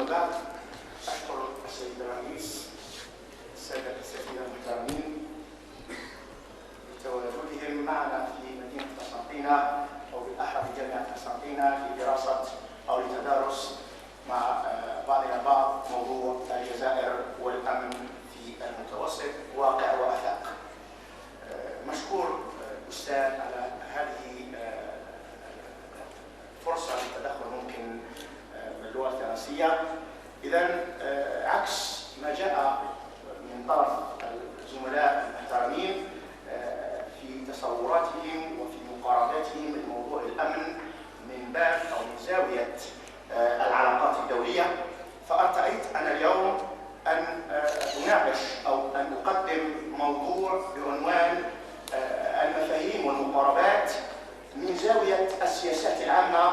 بعد أشكر السيد الرئيس السادة الأساتذة المحترمين لتواجدهم معنا في مدينة قسنطينة أو بالأحرى في جامعة قسنطينة في دراسة أو لتدارس مع بعضنا البعض موضوع الجزائر والأمن في المتوسط واقع وآفاق. مشكور الأستاذ على هذه فرصة للتدخل ممكن باللغة الفرنسية. إذن عكس ما جاء من طرف الزملاء المحترمين في تصوراتهم وفي مقارباتهم لموضوع الأمن من باب أو من زاوية العلاقات الدولية، فارتأيت أنا اليوم أن أناقش أو أن أقدم موضوع بعنوان المفاهيم والمقاربات من زاوية السياسات العامة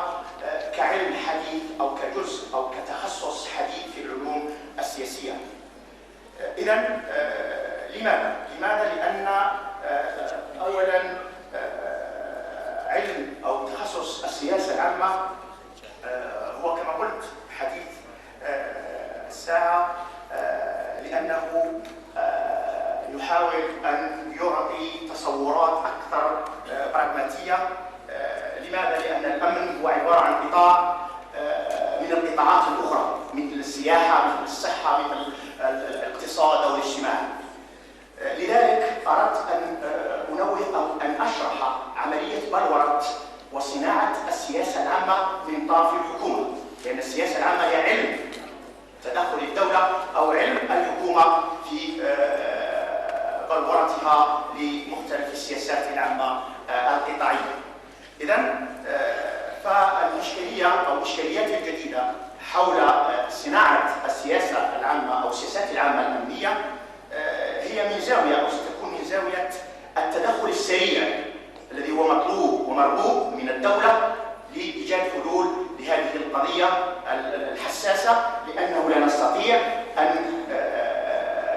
كعلم حديث أو كجزء أو كتخصص حديث في العلوم السياسية. إذن لماذا؟ لأن أولاً علم أو تخصص السياسة العامة هو كما قلت حديث الساعة، لأنه يحاول أن يعطي تصورات أكثر براغماتية. لماذا؟ لأن الأمن هو عبارة عن قطاع من القطاعات الأخرى مثل السياحة، مثل الصحة، مثل الاقتصاد أو الاجتماع. لذلك أردت أن أنوه أو أن أشرح عملية بلورة وصناعة السياسة العامة من طرف الحكومة، لأن السياسة العامة هي علم تدخل الدولة أو علم الحكومة في بلورتها لمختلف السياسات العامة القطاعية. إذن فالإشكالية أو الإشكاليات الجديدة حول صناعة السياسة العامة أو السياسات العامة الأمنية هي من زاوية أو ستكون من زاوية التدخل السريع الذي هو مطلوب ومرغوب من الدولة لإيجاد حلول لهذه القضية الحساسة، لأنه لا نستطيع أن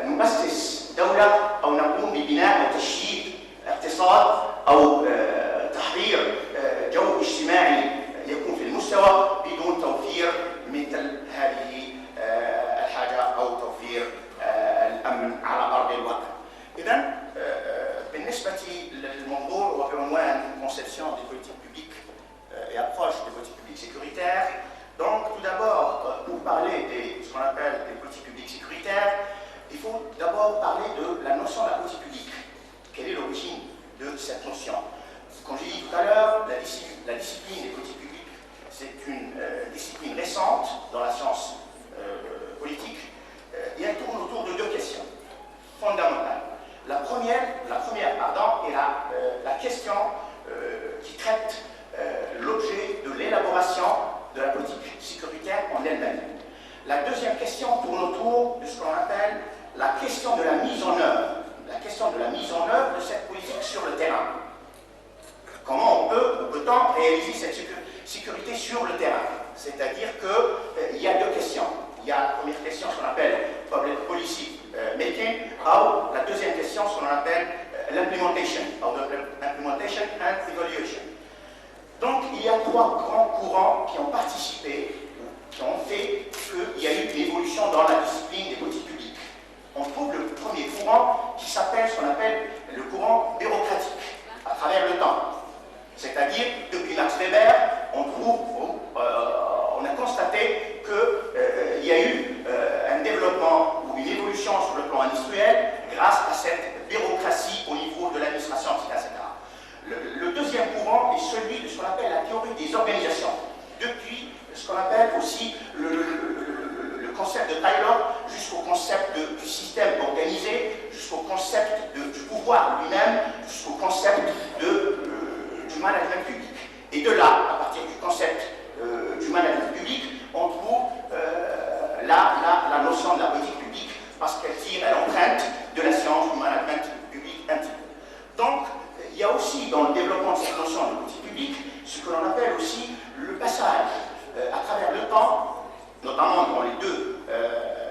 نؤسس دولة أو نقوم ببناء وتشييد اقتصاد أو تحضير جو اجتماعي يكون في المستوى بدون توفير مثل هذه الحاجة أو توفير الأمن على أرض الواقع. إذن بالنسبة للموضوع وبعنوان Conception des politiques publiques et approche des politiques publiques sécuritaires. Donc tout d'abord, pour parler de ce qu'on appelle des politiques publiques sécuritaires, il faut d'abord parler de la notion de la politique publique. Quelle est l'origine de cette notion? Comme j'ai dit tout à l'heure, la discipline des politiques publiques, c'est une discipline récente dans la science politique, et elle tourne autour de deux questions fondamentales. La première est la question qui traite l'objet de l'élaboration de la politique sécuritaire en elle-même. La deuxième question tourne autour de ce qu'on appelle la question de la mise en œuvre, de cette politique sur le terrain. Comment peut-on réaliser cette sécurité sur le terrain? C'est-à-dire qu'il y a deux questions. Il y a la première question, ce qu'on appelle public policy making, ou la deuxième question, ce qu'on appelle l'implementation, implementation and evaluation. Donc il y a trois grands courants qui ont participé, qui ont fait qu'il y a eu une évolution dans la discipline des politiques publiques. On trouve le premier courant qui s'appelle ce qu'on appelle le courant bureaucratique, à travers le temps. C'est-à-dire, depuis Max Weber, on a constaté qu'il y a eu un développement ou une évolution sur le plan industriel grâce à cette bureaucratie au niveau de l'administration, etc. Le deuxième courant est celui de ce qu'on appelle la théorie des organisations. Depuis ce qu'on appelle aussi le concept de Taylor jusqu'au concept du système organisé, jusqu'au concept du pouvoir lui-même, jusqu'au concept du management public. Et de là, à partir du concept du management public, on trouve la notion de la politique publique parce qu'elle tire l'empreinte de la science du management public intime. Donc, il y a aussi dans le développement de cette notion de politique publique ce que l'on appelle aussi le passage à travers le temps, notamment dans les deux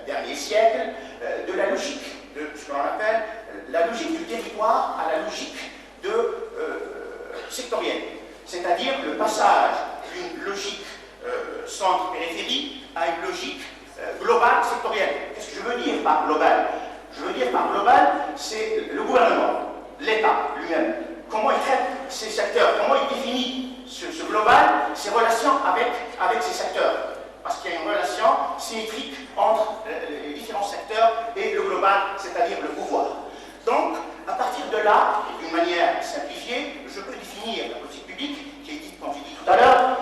derniers siècles, de la logique, de ce que l'on appelle la logique du territoire à la logique sectorielle. C'est-à-dire le passage d'une logique centre-périphérie à une logique global, sectoriel. Qu'est-ce que je veux dire par global? Je veux dire par global, c'est le gouvernement, l'État lui-même. Comment il traite ces secteurs, comment il définit ce global, ses relations avec ces secteurs. Parce qu'il y a une relation symétrique entre les différents secteurs et le global, c'est-à-dire le pouvoir. Donc, à partir de là, d'une manière simplifiée, je peux définir la politique publique, qui est dite, comme j'ai dit tout à l'heure,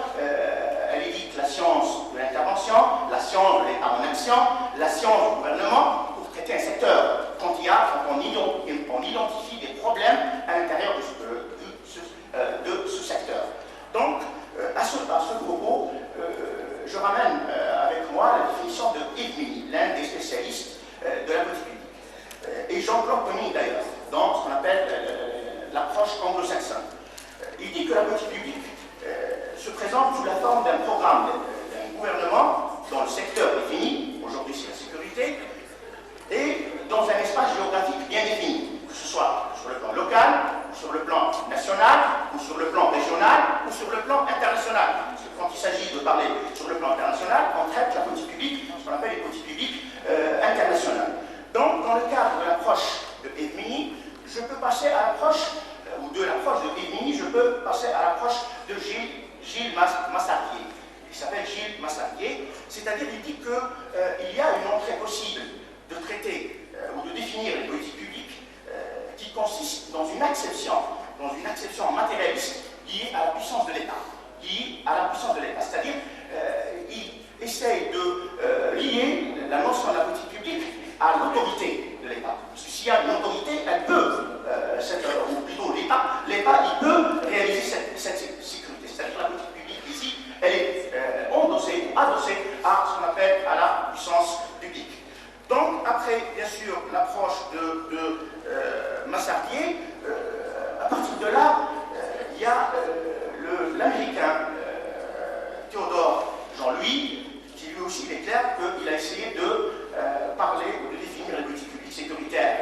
elle est dite la science de l'intervention, la science de l'État en action, la science du gouvernement, pour traiter un secteur. Quand on identifie des problèmes à l'intérieur de ce secteur. Donc, à ce propos, je ramène avec moi la définition de Edmini, l'un des spécialistes de la politique publique. Et Jean-Claude Conning d'ailleurs, dans ce qu'on appelle l'approche anglo-saxonne. Il dit que la politique publique se présente sous la forme d'un programme d'un gouvernement dont le secteur défini, aujourd'hui c'est la sécurité, et dans un espace géographique bien défini, que ce soit sur le plan local, ou sur le plan national, ou sur le plan régional, ou sur le plan international. Parce que quand il s'agit de parler sur le plan international, on traite la politique publique, ce qu'on appelle les politiques publiques internationales. Donc, dans le cadre de l'approche de Edmini, je peux passer à l'approche, ou de l'approche de Edmini, je peux passer à l'approche de Gilles Massardier. Il s'appelle Gilles Massardier, c'est-à-dire il dit qu'il y a une entrée possible de traiter ou de définir les politiques publiques qui consiste dans une acception matérialiste liée à la puissance de l'État. C'est-à-dire, il essaye de lier la notion de la politique publique à l'autorité de l'État. Parce que s'il y a une autorité, elle peut, ou plutôt l'État, il peut réaliser cette sécurité. C'est-à-dire la politique publique ici, elle est endossée ou adossée à ce qu'on appelle à la puissance publique. Donc, après, bien sûr, l'approche de Massardier, à partir de là, il y a l'Américain Théodore Jean-Louis, qui lui aussi déclare qu'il a essayé de parler ou de définir les politiques publiques sécuritaires.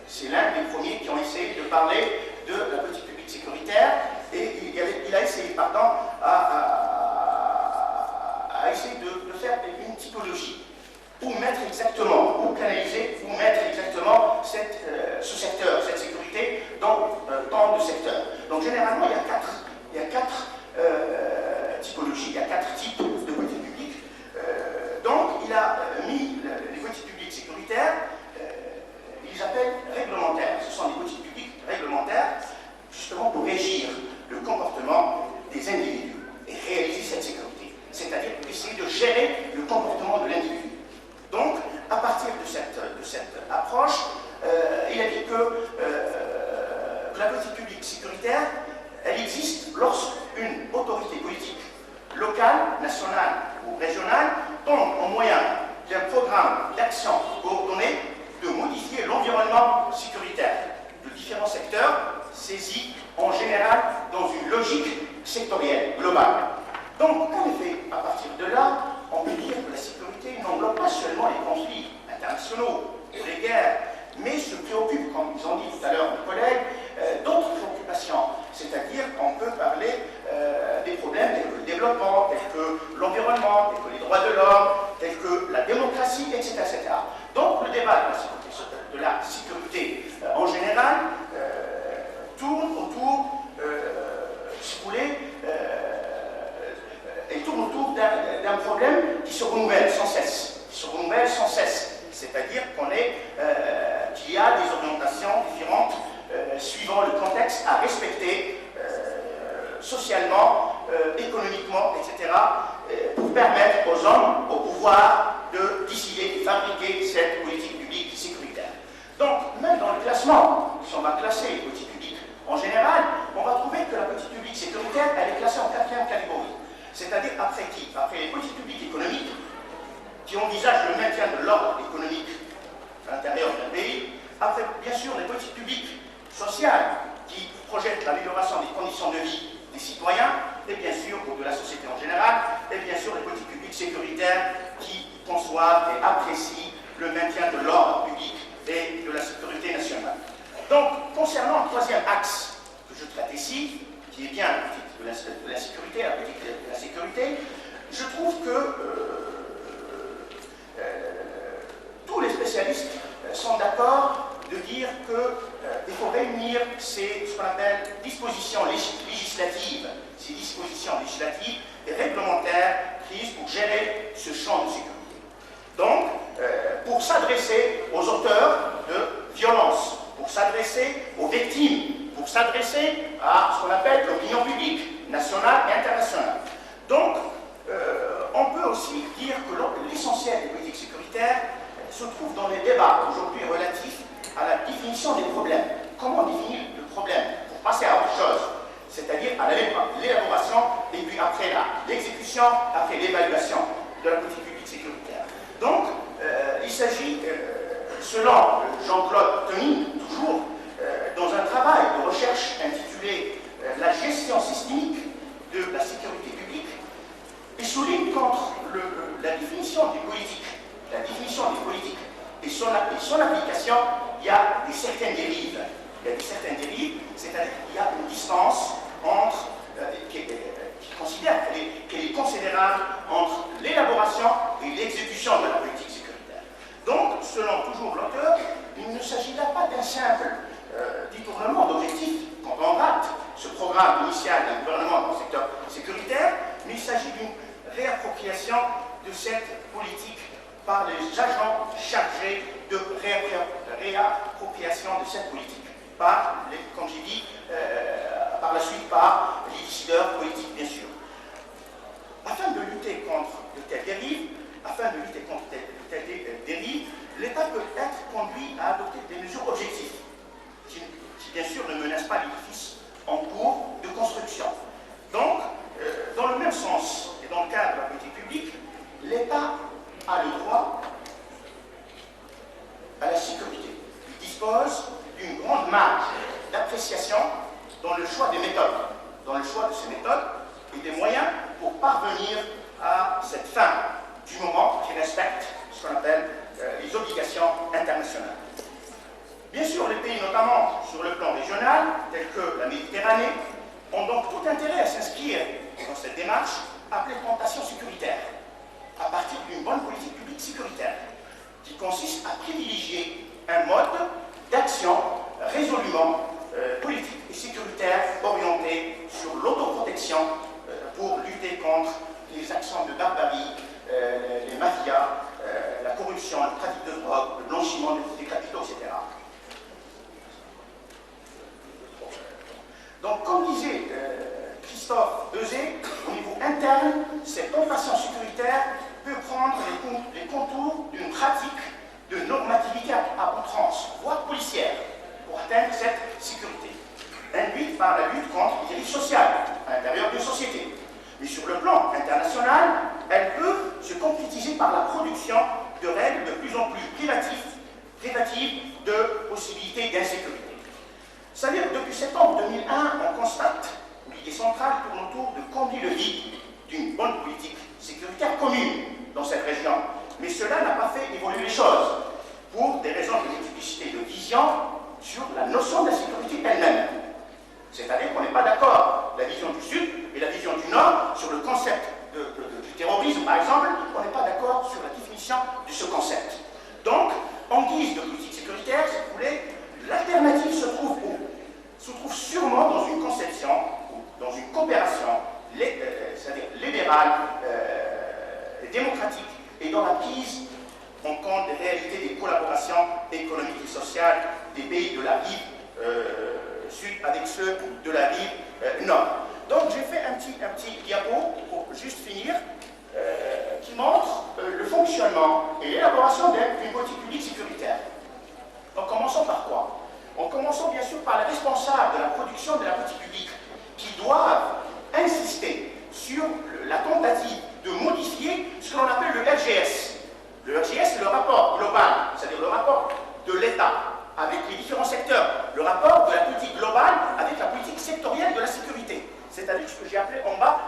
C'est l'un des premiers qui ont essayé de parler de la politique publique sécuritaire, et il a essayé, à essayer de faire une typologie. Où mettre exactement, où canaliser, où mettre exactement ce secteur, cette sécurité dans tant de secteurs. Donc généralement, il y a quatre typologies, il y a 4 types de politiques publiques. Donc il a mis les politiques publiques sécuritaires, il les appelle réglementaires. Ce sont des politiques publiques réglementaires, justement pour régir le comportement des individus et réaliser cette sécurité. C'est-à-dire essayer de gérer le comportement de l'individu. Donc, à partir de cette approche, il a dit que la politique publique sécuritaire, elle existe lorsqu'une autorité politique locale, nationale ou régionale tombe en moyen d'un programme d'action coordonné de modifier l'environnement sécuritaire de différents secteurs saisis en général dans une logique sectorielle globale. Donc, en effet, à partir de là, on peut dire que la sécurité n'englobe pas seulement les conflits internationaux et les guerres, mais se préoccupe, comme ils ont dit tout à l'heure mes collègues, d'autres préoccupations. C'est-à-dire qu'on peut parler des problèmes tels que le développement, tels que l'environnement, tels que les droits de l'homme, tels que la démocratie, etc. etc. Donc le débat de la sécurité en général tourne autour, si vous voulez, elle tourne autour d'un problème qui se renouvelle sans cesse. C'est-à-dire qu'il y a des orientations différentes suivant le contexte à respecter socialement, économiquement, etc., pour permettre aux hommes, au pouvoir, de décider, de fabriquer cette politique publique sécuritaire. Donc, même dans le classement, si on va classer les politiques publiques en général, on va trouver que la politique publique sécuritaire, elle est classée en 4e catégorie. C'est-à-dire après qui? Après les politiques publiques économiques, qui envisagent le maintien de l'ordre économique à l'intérieur d'un pays. Après, bien sûr, les politiques publiques sociales, qui projettent l'amélioration des conditions de vie des citoyens, et bien sûr, de la société en général, et bien sûr, les politiques publiques sécuritaires, qui conçoivent et apprécient le maintien de l'ordre public et de la sécurité nationale. Donc, concernant le 3e axe que je traite ici, qui est bien la politique de la sécurité, la politique de la sécurité, je trouve que tous les spécialistes sont d'accord de dire qu'il faut réunir ce qu'on appelle dispositions législatives, ces dispositions législatives et réglementaires prises pour gérer ce champ de sécurité. Donc, pour s'adresser aux auteurs de violences, pour s'adresser aux victimes, pour s'adresser à ce qu'on appelle l'opinion publique nationale et internationale. Donc, on peut aussi dire que l'essentiel des politiques sécuritaires se trouve dans les débats aujourd'hui relatifs à la définition des problèmes. Comment définir le problème pour passer à autre chose, c'est-à-dire à, l'élaboration et puis après l'exécution, après l'évaluation de la politique publique sécuritaire. Donc, il s'agit, selon Jean-Claude Tening, toujours dans un travail de recherche intitulé La gestion systémique de la sécurité publique, il souligne qu'entre la définition des politiques, et son application, il y a certaines dérives. Il y a certaines dérives, c'est-à-dire qu'il y a une distance entre, qui considère qu'elle est considérable entre l'élaboration et l'exécution de la politique sécuritaire. Donc, selon toujours l'auteur, il ne s'agit là pas d'un simple détournement d'objectifs quand on rate ce programme initial d'un gouvernement dans le secteur sécuritaire, mais il s'agit d'une réappropriation de cette politique par les agents chargés de réappropriation de cette politique, comme j'ai dit, par la suite par les décideurs politiques, bien sûr. Afin de lutter contre de telles dérives, l'État peut être conduit à adopter des mesures objectives, qui bien sûr ne menacent pas l'édifice en cours de construction. Donc, dans le même sens, et dans le cadre de la politique publique, l'État a le droit à la sécurité. Il dispose d'une grande marge d'appréciation dans le choix des méthodes, et des moyens pour parvenir à cette fin, du moment qui respecte ce qu'on appelle les obligations internationales. Bien sûr, les pays, notamment sur le plan régional, tels que la Méditerranée, ont donc tout intérêt à s'inscrire dans cette démarche appelée plantation sécuritaire, à partir d'une bonne politique publique sécuritaire, qui consiste à privilégier un mode d'action résolument politique et sécuritaire orienté sur l'autoprotection pour lutter contre les actions de barbarie, les mafias, la corruption, le trafic de drogue, le blanchiment des capitaux, etc. Donc, comme disait Christophe Euzet, au niveau interne, cette plantation sécuritaire peut prendre les contours d'une pratique de normativité à outrance, voire policière, pour atteindre cette sécurité, induite par la lutte contre les dérives sociales à l'intérieur d'une société. Mais sur le plan international, elle peut se concrétiser par la production de règles de plus en plus privatives de possibilités d'insécurité. C'est-à-dire que depuis septembre 2001, on constate que l'idée centrale tourne autour de combler le vide d'une bonne politique sécuritaire commune dans cette région. Mais cela n'a pas fait évoluer les choses, pour des raisons de multiplicité de vision sur la notion de la sécurité elle-même. C'est-à-dire qu'on n'est pas d'accord, la vision du Sud et la vision du Nord, sur le concept du terrorisme, par exemple, on n'est pas d'accord sur la définition de ce concept. Donc, en guise de politique sécuritaire, si vous voulez, l'alternative se trouve où? Se trouve sûrement dans une conception, dans une coopération, c'est-à-dire libérale, démocratique, et dans la prise en compte des réalités des collaborations économiques et sociales des pays de la rive sud avec ceux de la rive nord. Donc j'ai fait un petit diapo pour juste finir, qui montre le fonctionnement et l'élaboration d'une politique publique sécuritaire. Donc commençons par quoi? En commençant bien sûr par les responsables de la production de la politique publique, qui doivent insister sur la tentative de modifier ce que l'on appelle le RGS. Le RGS, c'est le rapport global, c'est-à-dire le rapport de l'État avec les différents secteurs, le rapport de la politique globale avec la politique sectorielle de la sécurité. C'est-à-dire ce que j'ai appelé en bas,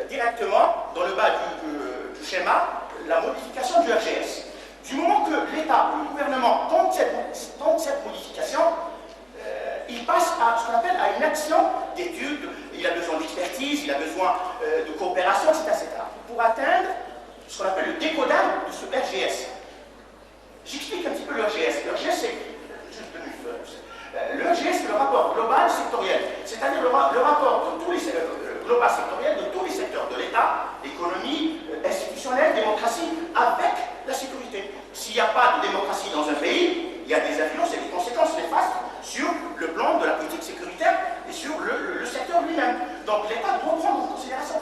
directement, dans le bas du schéma, la modification du RGS. Du moment que l'État ou le gouvernement tente cette modification, il passe à ce qu'on appelle à une action d'étude, il a besoin d'expertise, il a besoin de coopération, etc., etc. Pour atteindre ce qu'on appelle le décodage de ce RGS. J'explique un petit peu l'EGS. L'EGS, c'est c'est le rapport global sectoriel, c'est-à-dire le rapport de tous les global sectoriel de tous les secteurs de l'État, économie, institutionnelle, démocratie, avec la sécurité. S'il n'y a pas de démocratie dans un pays, il y a des influences et des conséquences néfastes sur le plan de la politique sécuritaire et sur le secteur lui-même. Donc l'État doit prendre en considération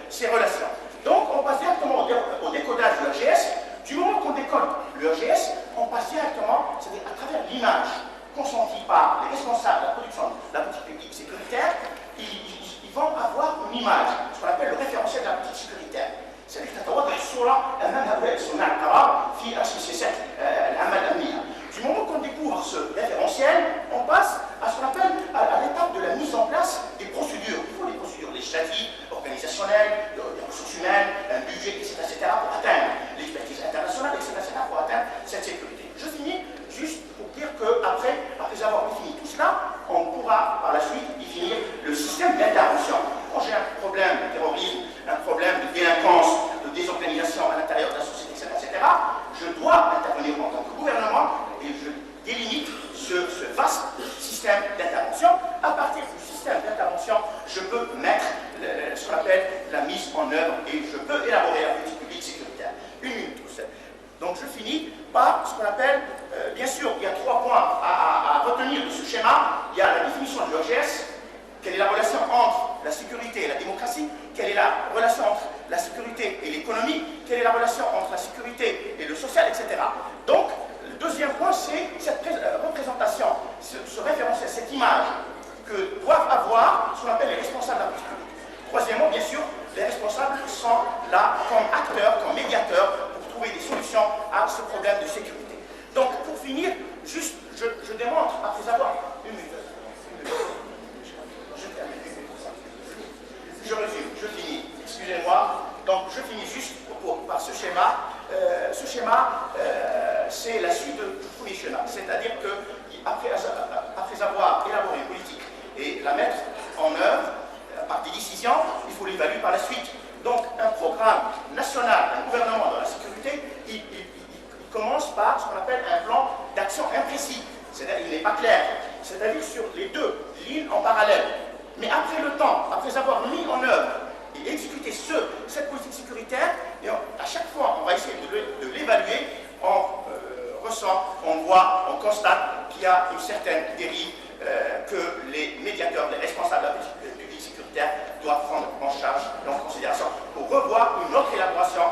ces relations. Donc on passe directement au décodage de l'EGS. Du moment qu'on décode l'EGS, on passe directement, c'est-à-dire à travers l'image consentie par les responsables de la production de la politique publique sécuritaire, ils vont avoir une image, ce qu'on appelle le référentiel de la politique sécuritaire. C'est-à-dire تتوضح الصورة أمام هؤلاء صناع القرار في سياسات العمل الأمنية. Du moment qu'on découvre ce référentiel, on passe à ce qu'on appelle à l'étape de la mise en place des procédures. Il faut des procédures législatives, organisationnelles, des ressources humaines, un budget, etc. pour atteindre l'expertise internationale, etc. pour atteindre cette sécurité. Je finis juste pour dire qu'après avoir défini tout cela, on pourra par la suite définir le système d'intervention. Quand j'ai un problème de terrorisme, un problème de délinquance, de désorganisation à l'intérieur de la société, etc., je dois intervenir en tant que gouvernement et je délimite ce vaste système d'intervention. À partir du système d'intervention, je peux mettre ce qu'on appelle la mise en œuvre et je peux élaborer la politique publique sécuritaire. Une minute tout seul. Donc je finis par ce qu'on appelle, bien sûr, il y a 3 points à retenir de ce schéma. Il y a la définition de l'EGS, quelle est la relation entre la sécurité et la démocratie, quelle est la relation entre la sécurité et l'économie, quelle est la relation entre la sécurité et le social, etc. Donc, le deuxième point, c'est cette représentation, ce référentiel, cette image que doivent avoir ce qu'on appelle les responsables de la politique publique. Troisièmement, bien sûr, les responsables sont là comme acteurs, comme médiateurs pour trouver des solutions à ce problème de sécurité. Donc, pour finir, juste, je démontre, après avoir une minute. Je résume, je finis, excusez-moi. Donc je finis juste par ce schéma. Ce schéma, c'est la suite du premier schéma. C'est-à-dire qu'après avoir élaboré une politique et la mettre en œuvre par des décisions, il faut l'évaluer par la suite. Donc un programme national, un gouvernement dans la sécurité, il commence par ce qu'on appelle un plan d'action imprécis. C'est-à-dire qu'il n'est pas clair. C'est-à-dire sur les 2 lignes en parallèle. Mais après le temps, après avoir mis en œuvre et exécuté cette politique sécuritaire, et à chaque fois, on va essayer de l'évaluer, on ressent, on voit, on constate qu'il y a une certaine dérive que les médiateurs, les responsables de la politique sécuritaire doivent prendre en charge et en considération pour revoir une autre élaboration